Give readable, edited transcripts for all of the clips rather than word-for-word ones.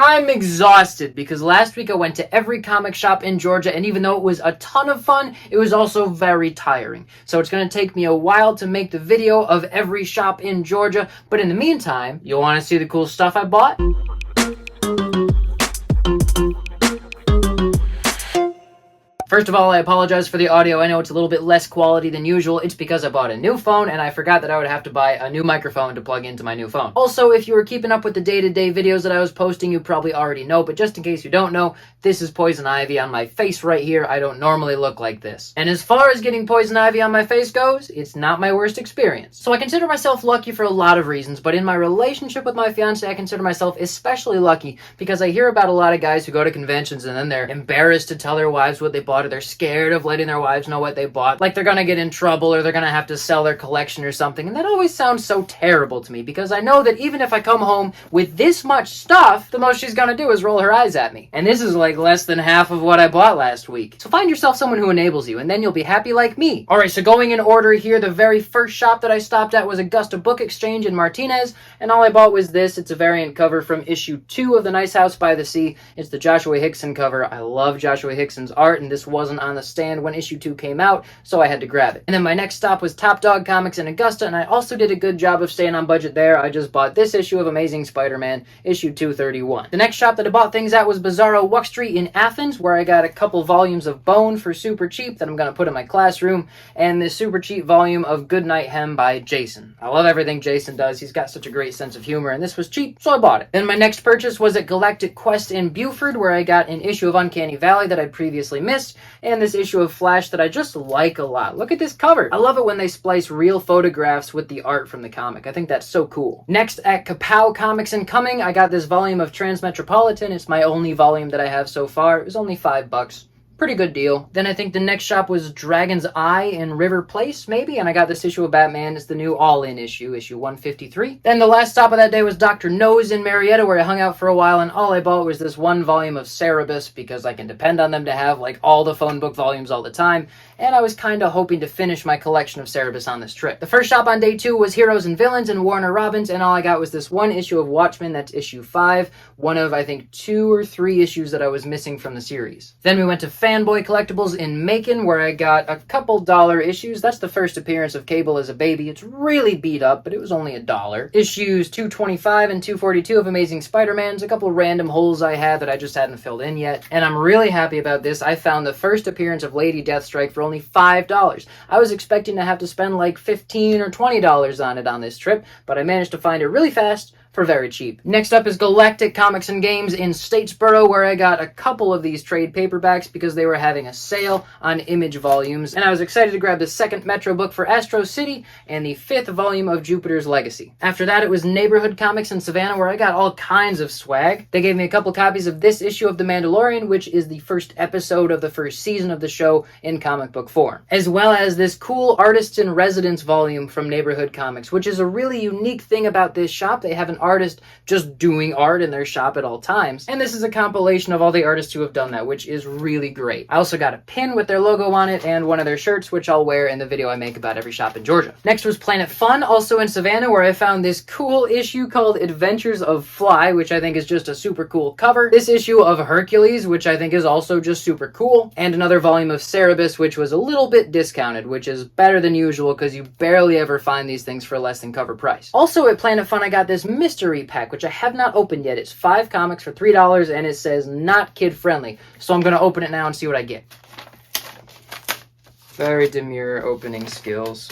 I'm exhausted because last week I went to every comic shop in Georgia, and even though it was a ton of fun, it was also very tiring. So it's going to take me a while to make the video of every shop in Georgia, but in the meantime, you'll want to see the cool stuff I bought? First of all, I apologize for the audio. I know it's a little bit less quality than usual. It's because I bought a new phone and I forgot that I would have to buy a new microphone to plug into my new phone. Also, if you were keeping up with the day-to-day videos that I was posting, you probably already know, but just in case you don't know, this is poison ivy on my face right here. I don't normally look like this. And as far as getting poison ivy on my face goes, it's not my worst experience. So I consider myself lucky for a lot of reasons, but in my relationship with my fiance, I consider myself especially lucky because I hear about a lot of guys who go to conventions and then they're embarrassed to tell their wives what they bought, or they're scared of letting their wives know what they bought, like they're gonna get in trouble or they're gonna have to sell their collection or something. And that always sounds so terrible to me because I know that even if I come home with this much stuff, the most she's gonna do is roll her eyes at me. And this is like less than half of what I bought last week. So find yourself someone who enables you and then you'll be happy like me. Alright, so going in order here, the very first shop that I stopped at was Augusta Book Exchange in Martinez, and all I bought was this. It's a variant cover from issue 2 of The Nice House by the Sea. It's the Joshua Hickson cover. I love Joshua Hickson's art, and this wasn't on the stand when issue 2 came out, so I had to grab it. And then my next stop was Top Dog Comics in Augusta, and I also did a good job of staying on budget there. I just bought this issue of Amazing Spider-Man, issue 231. The next shop that I bought things at was Bizarro Wuck Street in Athens, where I got a couple volumes of Bone for super cheap that I'm going to put in my classroom, and this super cheap volume of Goodnight Hem by Jason. I love everything Jason does. He's got such a great sense of humor, and this was cheap, so I bought it. Then my next purchase was at Galactic Quest in Buford, where I got an issue of Uncanny Valley that I'd previously missed, and this issue of Flash that I just like a lot. Look at this cover. I love it when they splice real photographs with the art from the comic. I think that's so cool. Next, at Kapow Comics in Cumming, I got this volume of Transmetropolitan. It's my only volume that I have so far. It was only $5. Pretty good deal. Then I think the next shop was Dragon's Eye in River Place, maybe, and I got this issue of Batman. It's the new all-in issue, issue 153. Then the last stop of that day was Dr. Nose in Marietta, where I hung out for a while, and all I bought was this one volume of Cerebus, because I can depend on them to have, like, all the phone book volumes all the time, and I was kind of hoping to finish my collection of Cerebus on this trip. The first shop on day 2 was Heroes and Villains in Warner Robins, and all I got was this one issue of Watchmen, that's issue 5, one of, I think, 2 or 3 issues that I was missing from the series. Then we went to Fanboy Collectibles in Macon, where I got a couple dollar issues. That's the first appearance of Cable as a baby. It's really beat up, but it was only $1. Issues 225 and 242 of Amazing Spider-Man's, a couple random holes I had that I just hadn't filled in yet. And I'm really happy about this. I found the first appearance of Lady Deathstrike for only $5. I was expecting to have to spend like $15 or $20 on it on this trip, but I managed to find it really fast for very cheap. Next up is Galactic Comics and Games in Statesboro, where I got a couple of these trade paperbacks because they were having a sale on Image volumes, and I was excited to grab the second Metro book for Astro City and the 5th volume of Jupiter's Legacy. After that, it was Neighborhood Comics in Savannah, where I got all kinds of swag. They gave me a couple copies of this issue of The Mandalorian, which is the first episode of the first season of the show in comic book form, as well as this cool Artists in Residence volume from Neighborhood Comics, which is a really unique thing about this shop. They have an artist just doing art in their shop at all times, and this is a compilation of all the artists who have done that, which is really great. I also got a pin with their logo on it and one of their shirts, which I'll wear in the video I make about every shop in Georgia. Next was Planet Fun, also in Savannah, where I found this cool issue called Adventures of Fly, which I think is just a super cool cover. This issue of Hercules, which I think is also just super cool, and another volume of Cerebus, which was a little bit discounted, which is better than usual because you barely ever find these things for less than cover price. Also at Planet Fun, I got this mystery pack, which I have not opened yet. It's 5 comics for $3, and it says not kid friendly. So I'm going to open it now and see what I get. Very demure opening skills.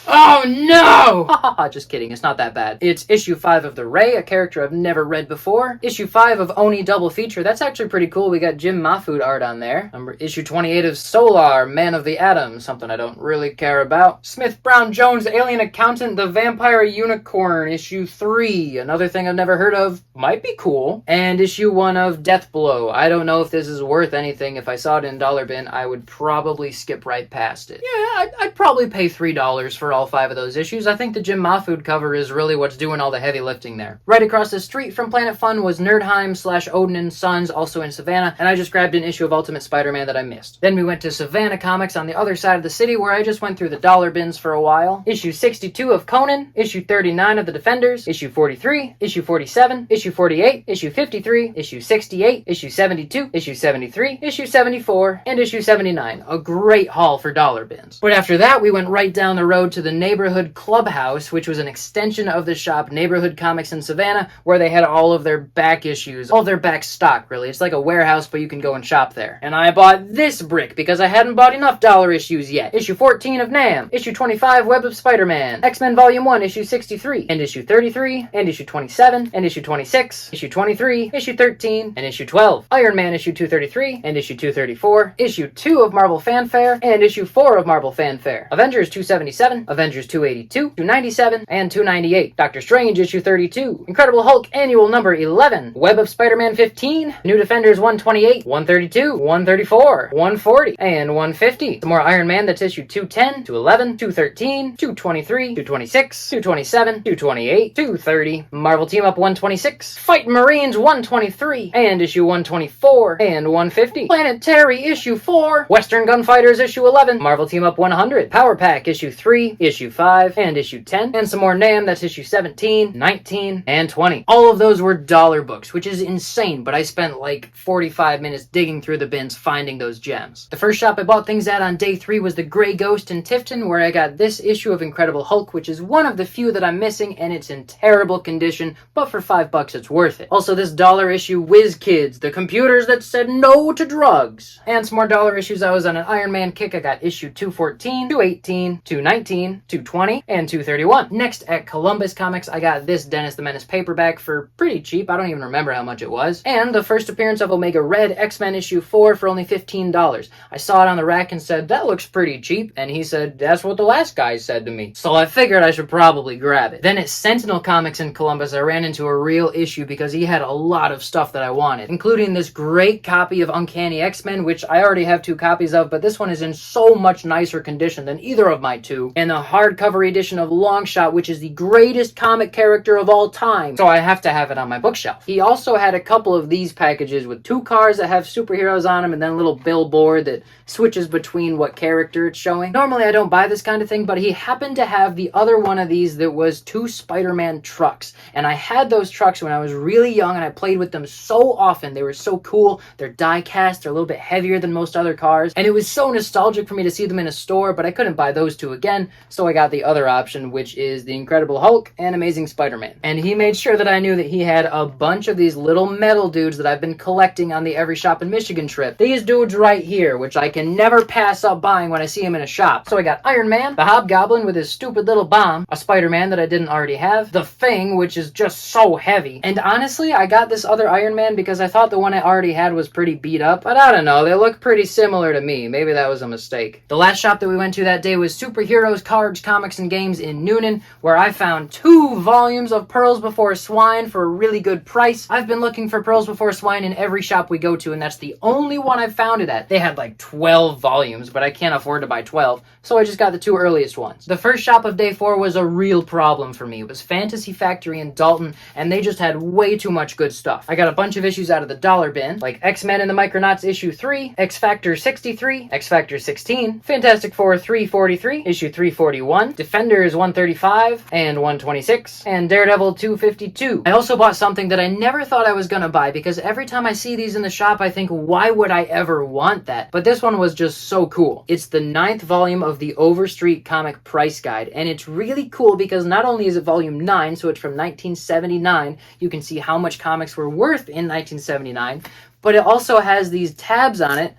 Oh no! Just kidding, it's not that bad. It's issue 5 of The Ray, a character I've never read before. Issue 5 of Oni Double Feature, that's actually pretty cool. We got Jim Mahfood art on there. Issue 28 of Solar, Man of the Atom, something I don't really care about. Smith Brown Jones, Alien Accountant, The Vampire Unicorn, issue 3, another thing I've never heard of, might be cool. And issue 1 of Death Blow. I don't know if this is worth anything. If I saw it in Dollar Bin, I would probably skip right past it. Yeah, I'd probably pay $3 for all 5 of those issues. I think the Jim Mahfood cover is really what's doing all the heavy lifting there. Right across the street from Planet Fun was Nerdheim/Odin and Sons, also in Savannah, and I just grabbed an issue of Ultimate Spider-Man that I missed. Then we went to Savannah Comics on the other side of the city, where I just went through the dollar bins for a while. Issue 62 of Conan, issue 39 of The Defenders, issue 43, issue 47, issue 48, issue 53, issue 68, issue 72, issue 73, issue 74, and issue 79. A great haul for dollar bins. But after that, we went right down the road to the Neighborhood Clubhouse, which was an extension of the shop Neighborhood Comics in Savannah, where they had all of their back issues, all their back stock, really. It's like a warehouse, but you can go and shop there. And I bought this brick because I hadn't bought enough dollar issues yet. Issue 14 of Nam, issue 25 Web of Spider-Man, X-Men Volume 1, issue 63, and issue 33, and issue 27, and issue 26, issue 23, issue 13, and issue 12. Iron Man issue 233, and issue 234, issue 2 of Marvel Fanfare, and issue 4 of Marvel Fanfare. Avengers 277, Avengers 282, 297, and 298. Doctor Strange issue 32, Incredible Hulk annual number 11, Web of Spider-Man 15, New Defenders 128, 132, 134, 140, and 150. Some more Iron Man, that's issue 210, 211, 213, 223, 226, 227, 228, 230, Marvel Team Up 126, Fight Marines 123, and issue 124, and 150, Planetary issue 4, Western Gunfighters issue 11, Marvel Team Up 100, Power Pack issue 3, issue 5, and issue 10, and some more NAMM, that's issue 17, 19, and 20. All of those were dollar books, which is insane, but I spent like 45 minutes digging through the bins finding those gems. The first shop I bought things at on day 3 was the Grey Ghost in Tifton, where I got this issue of Incredible Hulk, which is one of the few that I'm missing, and it's in terrible condition, but for $5 it's worth it. Also, this dollar issue Whiz Kids, the computers that said no to drugs. And some more dollar issues. I was on an Iron Man kick. I got issue 214, 218, 219, 220, and 231. Next, at Columbus Comics, I got this Dennis the Menace paperback for pretty cheap. I don't even remember how much it was. And the first appearance of Omega Red X-Men issue 4 for only $15. I saw it on the rack and said, that looks pretty cheap. And he said, that's what the last guy said to me. So I figured I should probably grab it. Then at Sentinel Comics in Columbus, I ran into a real issue because he had a lot of stuff that I wanted, including this great copy of Uncanny X-Men, which I already have 2 copies of, but this one is in so much nicer condition than either of my 2, and the hardcover edition of Longshot, which is the greatest comic character of all time, so I have to have it on my bookshelf. He also had a couple of these packages with 2 cards that have superheroes on them, and then a little billboard that switches between what character it's showing. Normally I don't buy this kind of thing, but he happened to have the other one of these that was 2 Spider-Man trucks, and I had those trucks when I was really young, and I played with them so often. They were so cool. They're die cast, they're a little bit heavier than most other cars, and it was so nostalgic for me to see them in a store, but I couldn't buy those 2 again, so I got the other option, which is the Incredible Hulk and Amazing Spider-Man. And he made sure that I knew that he had a bunch of these little metal dudes that I've been collecting on the Every Shop in Michigan trip. These dudes right here, which I can never pass up buying when I see him in a shop. So I got Iron Man, the Hobgoblin with his stupid little bomb, a Spider-Man that I didn't already have, the Thing, which is just so heavy, and honestly, I got this other Iron Man because I thought the one I already had was pretty beat up, but I don't know, they look pretty similar to me. Maybe that was a mistake. The last shop that we went to that day was Superheroes, Cards, Comics, and Games in Noonan, where I found 2 volumes of Pearls Before Swine for a really good price. I've been looking for Pearls Before Swine in every shop we go to, and that's the only one I've found it at. They had like 12 volumes, but I can't afford to buy 12, so I just got the 2 earliest ones. The first shop of day 4 was a real problem for me. It was Fantasy Factory in Dalton, and they just had way too much good stuff. I got a bunch of issues out of the dollar bin, like X-Men and the Micronauts issue 3, X-Factor 63, X-Factor 16, Fantastic Four 343, issue 341, Defenders 135 and 126, and Daredevil 252. I also bought something that I never thought I was gonna buy, because every time I see these in the shop, I think, why would I ever want that? But this one was just so cool. It's the 9th volume of the Overstreet Comic Price Guide, and it's really cool because not only is it volume 9, so it's from 1979, you can see how much comics were worth in 1979, but it also has these tabs on it.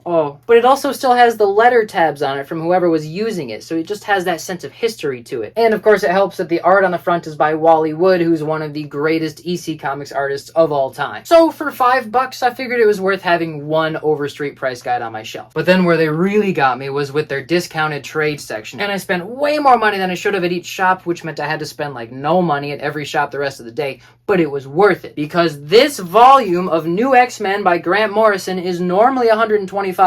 Oh, but it also still has the letter tabs on it from whoever was using it, so it just has that sense of history to it. And of course it helps that the art on the front is by Wally Wood, who's one of the greatest EC Comics artists of all time. So for $5, I figured it was worth having one Overstreet price guide on my shelf. But then where they really got me was with their discounted trade section, and I spent way more money than I should have at each shop, which meant I had to spend like no money at every shop the rest of the day, but it was worth it, because this volume of New X-Men by Grant Morrison is normally $125,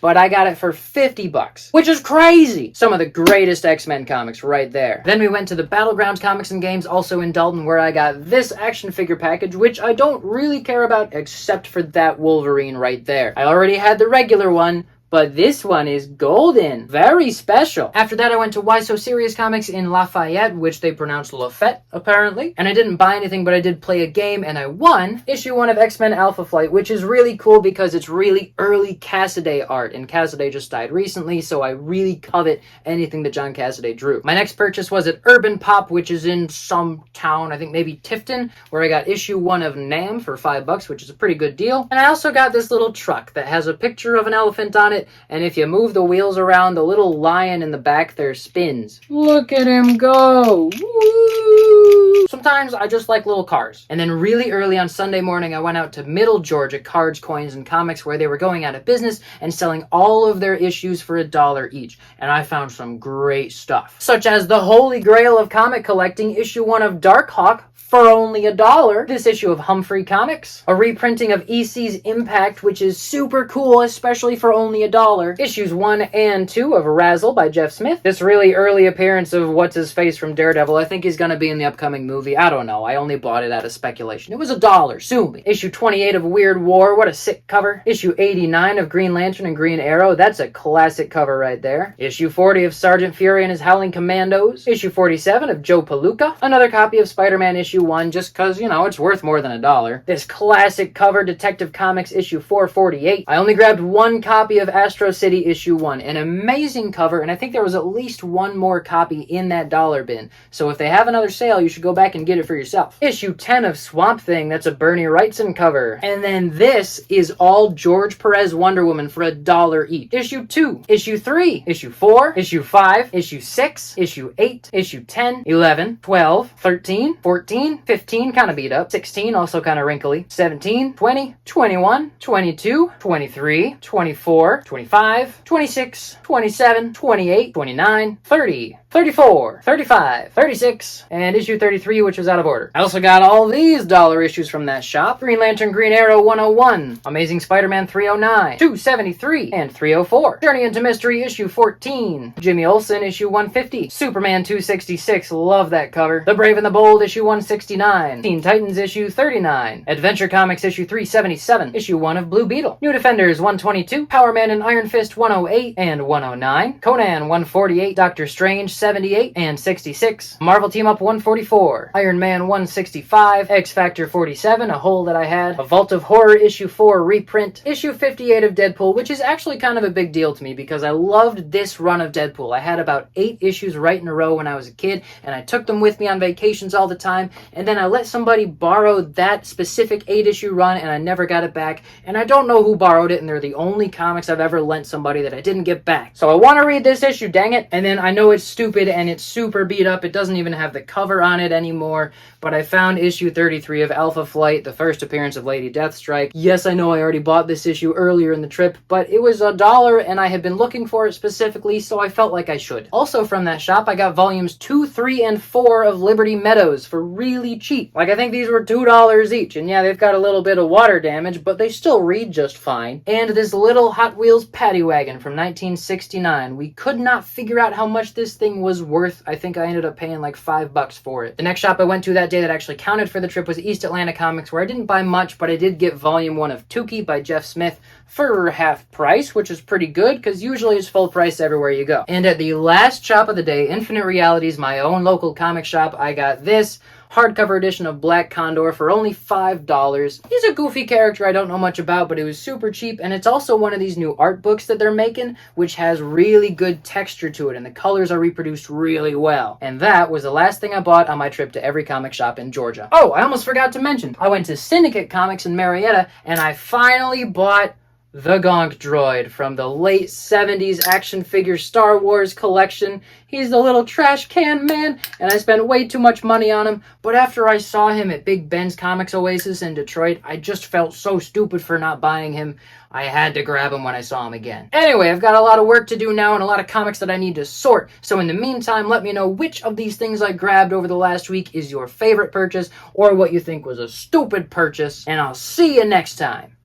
but I got it for $50, which is crazy. Some of the greatest X-Men comics right there. Then we went to the Battlegrounds Comics and Games, also in Dalton, where I got this action figure package, which I don't really care about except for that Wolverine right there. I already had the regular one, but this one is golden. Very special. After that, I went to Why So Serious Comics in Lafayette, which they pronounce Lafette, apparently. And I didn't buy anything, but I did play a game, and I won issue 1 of X-Men Alpha Flight, which is really cool because it's really early Cassaday art, and Cassaday just died recently, so I really covet anything that John Cassaday drew. My next purchase was at Urban Pop, which is in some town, I think maybe Tifton, where I got issue 1 of Nam for $5, which is a pretty good deal. And I also got this little truck that has a picture of an elephant on it, and if you move the wheels around, the little lion in the back there spins. Look at him go! Woo! Sometimes I just like little cars. And then really early on Sunday morning, I went out to Middle Georgia Cards, Coins, and Comics, where they were going out of business and selling all of their issues for $1 each. And I found some great stuff, such as the holy grail of comic collecting, issue 1 of Darkhawk, for only $1. This issue of Humphrey Comics. A reprinting of EC's Impact, which is super cool, especially for only $1. Issues 1 and 2 of Razzle by Jeff Smith. This really early appearance of What's-His-Face from Daredevil. I think he's going to be in the upcoming movie. I don't know. I only bought it out of speculation. It was $1. Sue me. Issue 28 of Weird War. What a sick cover. Issue 89 of Green Lantern and Green Arrow. That's a classic cover right there. Issue 40 of Sergeant Fury and his Howling Commandos. Issue 47 of Joe Palooka. Another copy of Spider-Man issue 1, just because, you know, it's worth more than $1. This classic cover, Detective Comics issue 448. I only grabbed 1 copy of Astro City issue 1. An amazing cover, and I think there was at least 1 more copy in that dollar bin. So if they have another sale, you should go back and get it for yourself. Issue 10 of Swamp Thing. That's a Bernie Wrightson cover. And then this is all George Perez Wonder Woman for $1 each. Issue 2, issue 3, issue 4, issue 5, issue 6, issue 8, issue 10, 11, 12, 13, 14, 15, kind of beat up, 16, also kind of wrinkly, 17, 20, 21, 22, 23, 24, 25, 26, 27, 28, 29, 30, 34, 35, 36, and issue 33, which was out of order. I also got all these dollar issues from that shop. Green Lantern Green Arrow 101, Amazing Spider-Man 309, 273, and 304. Journey into Mystery issue 14, Jimmy Olsen issue 150, Superman 266, love that cover. The Brave and the Bold issue 169, Teen Titans issue 39, Adventure Comics issue 377, issue 1 of Blue Beetle, New Defenders 122, Power Man and Iron Fist 108 and 109, Conan 148, Doctor Strange 78 and 66, Marvel Team Up 144, Iron Man 165, X Factor 47, a hole that I had, a Vault of Horror issue 4 reprint, issue 58 of Deadpool, which is actually kind of a big deal to me because I loved this run of Deadpool. I had about 8 issues right in a row when I was a kid, and I took them with me on vacations all the time, and then I let somebody borrow that specific 8-issue run, and I never got it back, and I don't know who borrowed it, and they're the only comics I've ever lent somebody that I didn't get back. So I want to read this issue, dang it, and then I know it's stupid and it's super beat up. It doesn't even have the cover on it anymore, but I found issue 33 of Alpha Flight, the first appearance of Lady Deathstrike. Yes, I know I already bought this issue earlier in the trip, but it was $1 and I had been looking for it specifically, so I felt like I should. Also from that shop, I got volumes 2, 3, and 4 of Liberty Meadows for really cheap. Like, I think these were $2 each, and yeah, they've got a little bit of water damage, but they still read just fine. And this little Hot Wheels paddy wagon from 1969. We could not figure out how much this thing was worth. I think I ended up paying like $5 for it. The next shop I went to that day that actually counted for the trip was East Atlanta Comics, where I didn't buy much, but I did get volume 1 of Tukey by Jeff Smith for half price, which is pretty good because usually it's full price everywhere you go. And at the last shop of the day, Infinite Realities, my own local comic shop, I got this hardcover edition of Black Condor for only $5. He's a goofy character I don't know much about, but it was super cheap, and it's also one of these new art books that they're making, which has really good texture to it, and the colors are reproduced really well. And that was the last thing I bought on my trip to every comic shop in Georgia. Oh, I almost forgot to mention, I went to Syndicate Comics in Marietta, and I finally bought the Gonk Droid from the late 70s action figure Star Wars collection. He's the little trash can man, and I spent way too much money on him, but after I saw him at Big Ben's Comics Oasis in Detroit, I just felt so stupid for not buying him. I had to grab him when I saw him again. Anyway, I've got a lot of work to do now and a lot of comics that I need to sort, so in the meantime, let me know which of these things I grabbed over the last week is your favorite purchase, or what you think was a stupid purchase, and I'll see you next time.